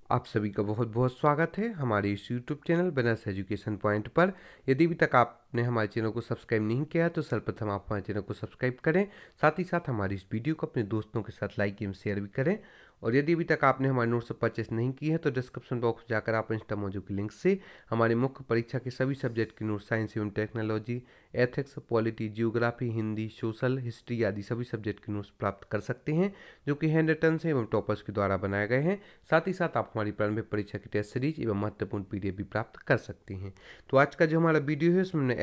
आप सभी का बहुत बहुत स्वागत है हमारे इस यूट्यूब चैनल बनस एजुकेशन पॉइंट पर। यदि अभी तक आपने हमारे चैनल को सब्सक्राइब नहीं किया है तो सर्वप्रथम आप हमारे चैनल को सब्सक्राइब करें। साथ ही साथ हमारी इस वीडियो को अपने दोस्तों के साथ लाइक एवं शेयर भी करें। और यदि अभी तक आपने हमारे नोट्स परचेस नहीं की है तो डिस्क्रिप्शन बॉक्स में जाकर आप इंस्टा मौजूद के लिंक से हमारे मुख्य परीक्षा के सभी सब्जेक्ट के नोट्स, साइंस एवं technology, ethics, polity, geography, Hindi, social, history आदि सभी सब्जेक्ट के नोट्स प्राप्त कर सकते हैं, जो कि हैंड रिटन से एवं टॉपर्स के द्वारा बनाए गए हैं। साथ ही साथ आप हमारी प्रारंभिक परीक्षा की टेस्ट सीरीज एवं महत्वपूर्ण पीडीएफ भी प्राप्त कर सकते हैं। तो आज का जो हमारा वीडियो है उसमें हमने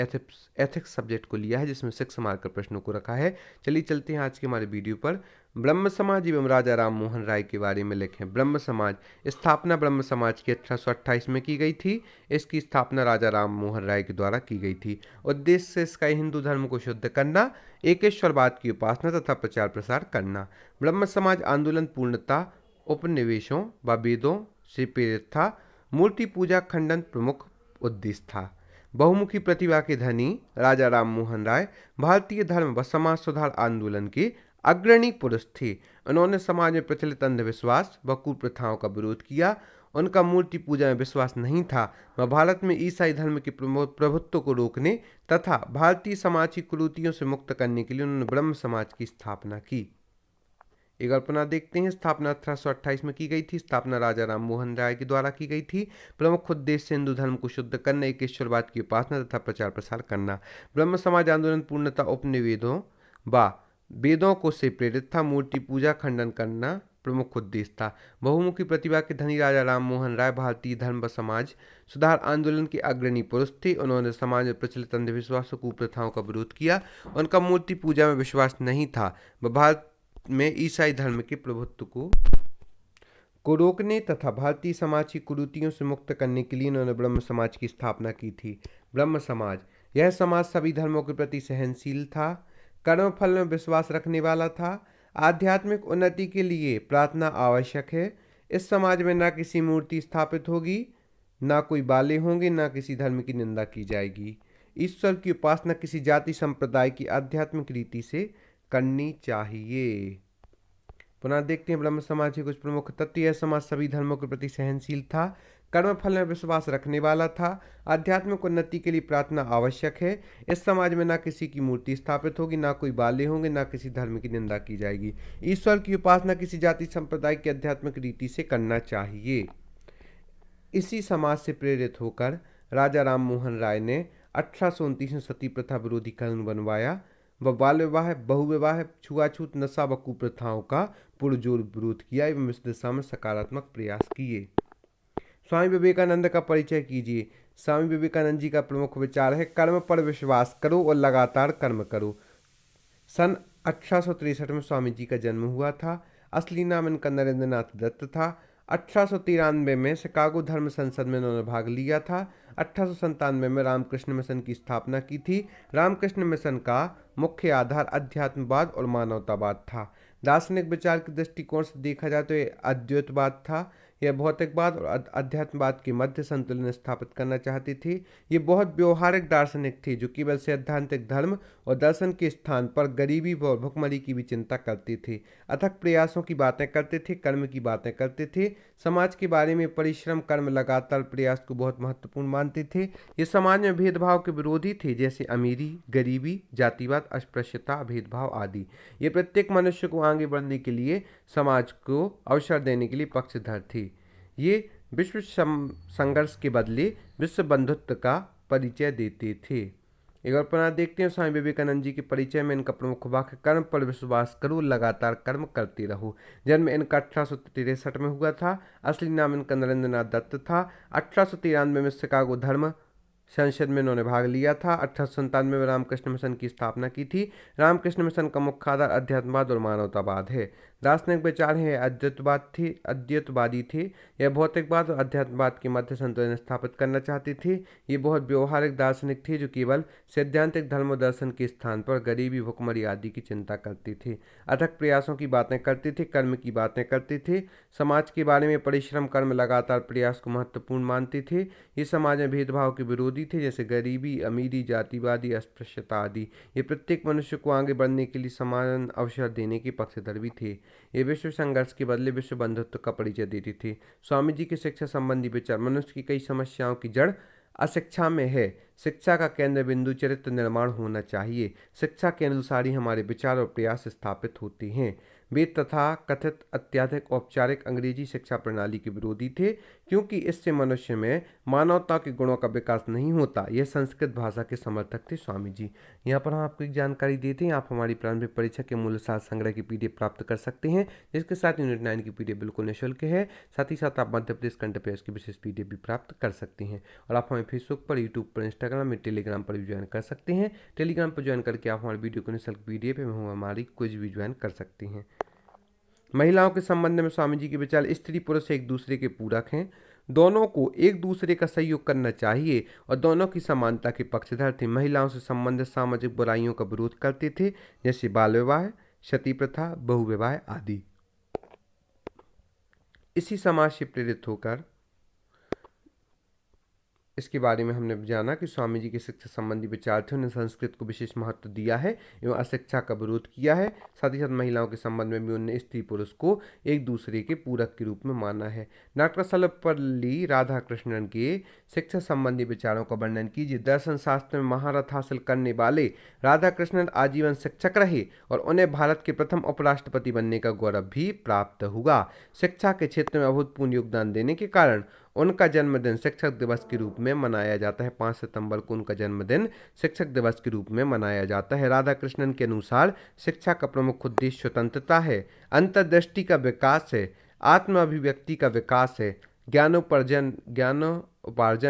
एथिक्स सब्जेक्ट को लिया है, जिसमें 6 मार्क प्रश्नों को रखा है। चलिए चलते हैं आज के हमारे वीडियो पर। ब्रह्म समाज एवं राजा राम मोहन राय के बारे में लिखें। ब्रह्म समाज स्थापना ब्रह्म समाज की 1828 में की गई थी। इसकी स्थापना राजा राम मोहन राय के द्वारा की गई थी। उद्देश्य इसका हिंदू धर्म को शुद्ध करना, एकेश्वरवाद की उपासना तथा प्रचार प्रसार करना। ब्रह्म समाज आंदोलन पूर्णतः उपनिवेशों व वेदों से प्रेरित था। मूर्ति पूजा खंडन प्रमुख उद्देश्य था। बहुमुखी प्रतिभा के धनी राजा राम मोहन राय भारतीय धर्म व समाज सुधार आंदोलन के अग्रणी पुरुष थे। उन्होंने समाज में प्रचलित अंधविश्वास व कुप्रथाओं का विरोध किया। उनका मूर्ति पूजा में विश्वास नहीं था। वह भारत में ईसाई धर्म के प्रभुत्व को रोकने तथा भारतीय समाज की कुरीतियों से मुक्त करने के लिए उन्होंने ब्रह्म समाज की स्थापना की। एक कल्पना देखते हैं। स्थापना 1828 में की गई थी। स्थापना राजा राम मोहन राय के द्वारा की गई थी। प्रमुख उद्देश्य हिंदू धर्म को शुद्ध करना, एकेश्वरवाद की उपासना तथा प्रचार प्रसार करना। ब्रह्म समाज आंदोलन पूर्णतः उपनिवेदों व वेदों को से प्रेरित था। मूर्ति पूजा खंडन करना प्रमुख उद्देश्य था। बहुमुखी प्रतिभा के धनी राजा राम मोहन राय भारतीय धर्म व समाज सुधार आंदोलन के अग्रणी पुरुष थे। उन्होंने समाज में प्रचलित अंधविश्वासों कुप्रथाओं का विरोध किया। उनका मूर्ति पूजा में विश्वास नहीं था। वह भारत में ईसाई धर्म के प्रभुत्व को रोकने तथा भारतीय समाज की कुरीतियों से मुक्त करने के लिए उन्होंने ब्रह्म समाज की स्थापना की थी। ब्रह्म समाज यह समाज सभी धर्मों के प्रति सहनशील था, कर्मफल में विश्वास रखने वाला था। आध्यात्मिक उन्नति के लिए प्रार्थना आवश्यक है। इस समाज में न किसी मूर्ति स्थापित होगी, ना कोई बाले होंगे, ना किसी धर्म की निंदा की जाएगी। ईश्वर की उपासना किसी जाति संप्रदाय की आध्यात्मिक रीति से करनी चाहिए। पुनः देखते हैं ब्रह्म समाज के कुछ प्रमुख तत्व। यह समाज सभी धर्मों के प्रति सहनशील था, कर्मफल में विश्वास रखने वाला था। आध्यात्मिक उन्नति के लिए प्रार्थना आवश्यक है। इस समाज में ना किसी की मूर्ति स्थापित होगी, ना कोई बाले होंगे, ना किसी धर्म की निंदा की जाएगी। ईश्वर की उपासना किसी जाति संप्रदाय की आध्यात्मिक रीति से करना चाहिए। इसी समाज से प्रेरित होकर राजा राम मोहन राय ने 1829 में सती प्रथा विरोधी कानून बनवाया। वह बाल विवाह, बहुविवाह, छुआछूत, नशा व कुप्रथाओं का पुरजोर विरोध किया एवं इस दिशा में सकारात्मक प्रयास किए। स्वामी विवेकानंद का परिचय कीजिए। स्वामी विवेकानंद जी का प्रमुख विचार है कर्म पर विश्वास करो और लगातार कर्म करो। सन 1863 में स्वामी जी का जन्म हुआ था। असली नाम इनका नरेंद्रनाथ दत्त था। 1893 में शिकागो धर्म संसद में उन्होंने भाग लिया था। 1897 में रामकृष्ण मिशन की स्थापना की थी। रामकृष्ण मिशन का मुख्य आधार अध्यात्मवाद और मानवतावाद था। दार्शनिक विचार के दृष्टिकोण से देखा जाए तो यह अद्वैतवाद था। यह भौतिकवाद और अध्यात्मवाद के मध्य संतुलन स्थापित करना चाहती थी। ये बहुत व्यवहारिक दार्शनिक थी जो केवल सैद्धांतिक धर्म और दर्शन के स्थान पर गरीबी और भुखमरी की भी चिंता करते थे। अथक प्रयासों की बातें करते थे, कर्म की बातें करते थे। समाज के बारे में परिश्रम, कर्म, लगातार प्रयास को बहुत महत्वपूर्ण मानते थे। ये समाज में भेदभाव के विरोधी थे, जैसे अमीरी, गरीबी, जातिवाद, अस्पृश्यता, भेदभाव आदि। ये प्रत्येक मनुष्य को आगे बढ़ने के लिए, समाज को अवसर देने के लिए पक्षधर थे। ये विश्व संघर्ष के बदले विश्व बंधुत्व का परिचय देते थे। एक और पुनः देखते हैं स्वामी विवेकानंद जी के परिचय में इनका प्रमुख वाक्य कर्म पर विश्वास करो, लगातार कर्म करते रहो। जन्म इनका 1863 में हुआ था। असली नाम इनका नरेंद्रनाथ दत्त था। 1893 में शिकागो धर्म संसद में उन्होंने भाग लिया था। 1897 में रामकृष्ण मिशन की स्थापना की थी। रामकृष्ण मिशन का मुख्य आधार अध्यात्मवाद और मानवतावाद है। दार्शनिक विचार है अद्वैतवादी थे। यह भौतिकवाद और अध्यात्मवाद के मध्य संतुलन स्थापित करना चाहते थे। ये बहुत व्यवहारिक दार्शनिक थे जो केवल सैद्धांतिक धर्म और दर्शन के स्थान पर गरीबी, भुखमरी आदि की चिंता करते थे। अथक प्रयासों की बातें करते थे, कर्म की बातें करते थे। समाज के बारे में परिश्रम, कर्म, लगातार प्रयास को महत्वपूर्ण मानते थे। ये समाज में भेदभाव के विरोधी थे, जैसे गरीबी, अमीरी, जातिवादी, अस्पृश्यता आदि। ये प्रत्येक मनुष्य को आगे बढ़ने के लिए समान अवसर देने के पक्षधर भी थे। ये विश्व संघर्ष के बदले विश्व बंधुत्व का परिचय देती थी। स्वामी जी की शिक्षा संबंधी विचार मनुष्य की कई समस्याओं की जड़ अशिक्षा में है। शिक्षा का केंद्र बिंदु चरित्र निर्माण होना चाहिए। शिक्षा के अनुसार ही हमारे विचार और प्रयास स्थापित होते हैं। वे तथा कथित अत्यधिक औपचारिक अंग्रेजी शिक्षा प्रणाली के विरोधी थे, क्योंकि इससे मनुष्य में मानवता के गुणों का विकास नहीं होता। यह संस्कृत भाषा के समर्थक थे स्वामी जी। यहाँ पर हम आपको एक जानकारी देते हैं, आप हमारी प्रारंभिक परीक्षा के मूल्य सार संग्रह की PDF प्राप्त कर सकते हैं, जिसके साथ यूनिट 9 की PDF बिल्कुल निःशुल्क है। साथ ही साथ आप मध्य प्रदेश करंट अफेयर्स की विशेष PDF भी प्राप्त कर सकते हैं। और आप हमें फेसबुक पर, यूट्यूब पर, इंस्टाग्राम में, टेलीग्राम पर भी ज्वाइन कर सकते हैं। टेलीग्राम पर ज्वाइन करके आप हमारे वीडियो को निःशुल्क PDF एवं हमारी क्विज भी ज्वाइन कर सकते हैं। महिलाओं के संबंध में स्वामी जी के विचार स्त्री पुरुष एक दूसरे के पूरक हैं। दोनों को एक दूसरे का सहयोग करना चाहिए और दोनों की समानता के पक्षधर थे। महिलाओं से संबंधित सामाजिक बुराइयों का विरोध करते थे, जैसे बाल विवाह, सती प्रथा, बहुविवाह आदि। इसी समाज से प्रेरित होकर इसके बारे में हमने जाना कि स्वामी जी के शिक्षा संबंधी विचार थे, उन्होंने संस्कृत को विशेष महत्व दिया है एवं अशिक्षा का विरोध किया है। साथ ही साथ महिलाओं के संबंध में भी उन्होंने स्त्री पुरुष को एक दूसरे के पूरक के रूप में माना है। डॉक्टर सर्वपल्ली राधाकृष्णन के शिक्षा संबंधी विचारों का वर्णन कीजिए। दर्शन शास्त्र में महारथ हासिल करने वाले राधाकृष्णन आजीवन शिक्षक रहे और उन्हें भारत के प्रथम उपराष्ट्रपति बनने का गौरव भी प्राप्त हुआ। शिक्षा के क्षेत्र में अभूतपूर्व योगदान देने के कारण उनका जन्मदिन शिक्षक दिवस के रूप में मनाया जाता है। 5 सितंबर को उनका जन्मदिन शिक्षक दिवस के रूप में मनाया जाता है। राधाकृष्णन के अनुसार शिक्षा का प्रमुख उद्देश्य स्वतंत्रता है, अंतर्दृष्टि का विकास है, आत्म अभिव्यक्ति का विकास है, ज्ञानोपार्जन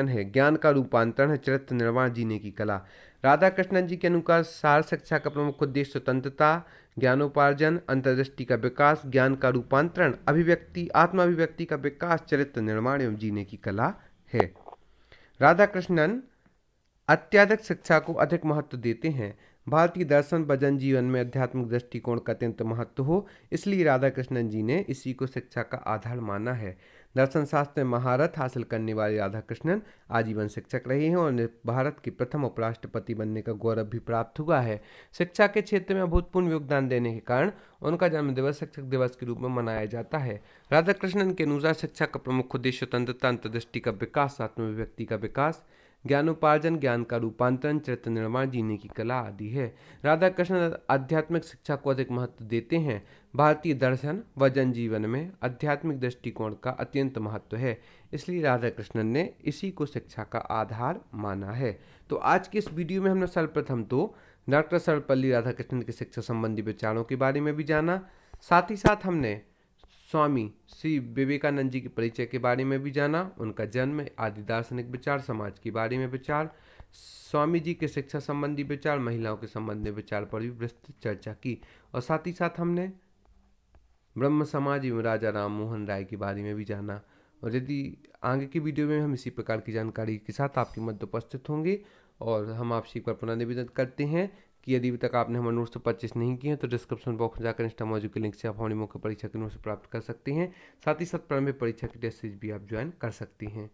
है, ज्ञान का रूपांतरण है, चरित्र निर्माण, जीने की कला। राधाकृष्णन जी के अनुसार शिक्षा का प्रमुख उद्देश्य स्वतंत्रता, ज्ञानोपार्जन, अंतर्दृष्टि का विकास, ज्ञान का रूपांतरण, अभिव्यक्ति, आत्म अभिव्यक्ति का विकास, चरित्र निर्माण एवं जीने की कला है। राधाकृष्णन अत्याधिक शिक्षा को अधिक महत्व देते हैं। भारतीय दर्शन व जनजीवन में आध्यात्मिक दृष्टिकोण का अत्यंत महत्व हो, इसलिए राधाकृष्णन जी ने इसी को शिक्षा का आधार माना है। दर्शन शास्त्र में महारथ हासिल करने वाले राधाकृष्णन आजीवन शिक्षक रहे हैं और उन्हें भारत के प्रथम उपराष्ट्रपति बनने का गौरव भी प्राप्त हुआ है। शिक्षा के क्षेत्र में अभूतपूर्व योगदान देने के कारण उनका जन्मदिवस शिक्षक दिवस के रूप में मनाया जाता है। राधाकृष्णन के अनुसार शिक्षा का प्रमुख उद्देश्य स्वतंत्रता, अंतर्दृष्टि का विकास, आत्मअभिव्यक्ति का विकास, ज्ञानोपार्जन, ज्ञान का रूपांतरण, चरित्र निर्माण, जीने की कला आदि है। राधाकृष्णन आध्यात्मिक शिक्षा को अधिक महत्व देते हैं। भारतीय दर्शन व जनजीवन में आध्यात्मिक दृष्टिकोण का अत्यंत महत्व है, इसलिए राधाकृष्णन ने इसी को शिक्षा का आधार माना है। तो आज के इस वीडियो में हमने सर्वप्रथम तो डॉक्टर सर्वपल्ली राधाकृष्णन के शिक्षा संबंधी विचारों के बारे में भी जाना, साथ ही साथ हमने स्वामी श्री विवेकानंद जी के परिचय के बारे में भी जाना, उनका जन्म आदि दार्शनिक विचार, समाज के बारे में विचार, स्वामी जी के शिक्षा संबंधी विचार, महिलाओं के संबंधी विचार पर भी विस्तृत चर्चा की और साथ ही साथ हमने ब्रह्म समाज एवं राजा राम मोहन राय के बारे में भी जाना। और यदि आगे की वीडियो में हम इसी प्रकार की जानकारी के साथ आपके मध्य उपस्थित होंगे और हम आपसे एक बार पुनः निवेदन करते हैं कि यदि अभी तक आपने हमारे नोट्स परचेस नहीं किए हैं तो डिस्क्रिप्शन बॉक्स में जाकर इंस्टा मौजूद के लिंक से आप हमारी मुख्य परीक्षा के नोट्स प्राप्त कर सकते हैं। साथ ही साथ प्रारंभिक परीक्षा की टेस्ट सीरीज भी आप ज्वाइन कर सकती हैं।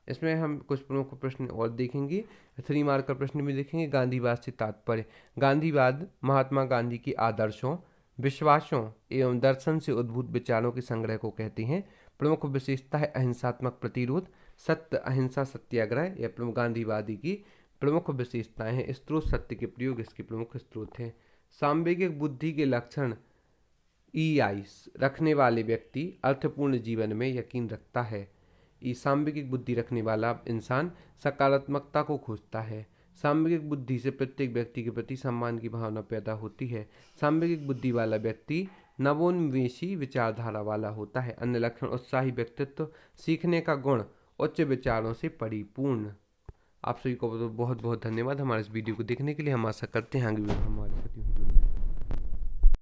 इसमें हम कुछ प्रमुख प्रश्न और देखेंगे, 3 मार्क का प्रश्न भी देखेंगे। गांधीवाद से तात्पर्य। गांधीवाद महात्मा गांधी के आदर्शों, विश्वासों एवं दर्शन से उद्भूत विचारों के संग्रह को कहते हैं। प्रमुख विशेषता है अहिंसात्मक प्रतिरोध, सत्य अहिंसा सत्याग्रह। यह प्रमुख गांधीवादी की प्रमुख विशेषताएं हैं। स्रोत सत्य के प्रयोग इसके प्रमुख स्रोत हैं। सांवेगिक बुद्धि के लक्षण EI रखने वाले व्यक्ति अर्थपूर्ण जीवन में यकीन रखता है। सांवेगिक बुद्धि रखने वाला इंसान सकारात्मकता को खोजता है। सांवेगिक बुद्धि से प्रत्येक व्यक्ति के प्रति सम्मान की भावना पैदा होती है। सांवेगिक बुद्धि वाला व्यक्ति नवोन्मेषी विचारधारा वाला होता है। अन्य लक्षण उत्साही व्यक्तित्व, सीखने का गुण, उच्च विचारों से परिपूर्ण। आप सभी को बहुत बहुत धन्यवाद हमारे इस वीडियो को देखने के लिए। हम आशा करते हैं आगे भी हमारे साथ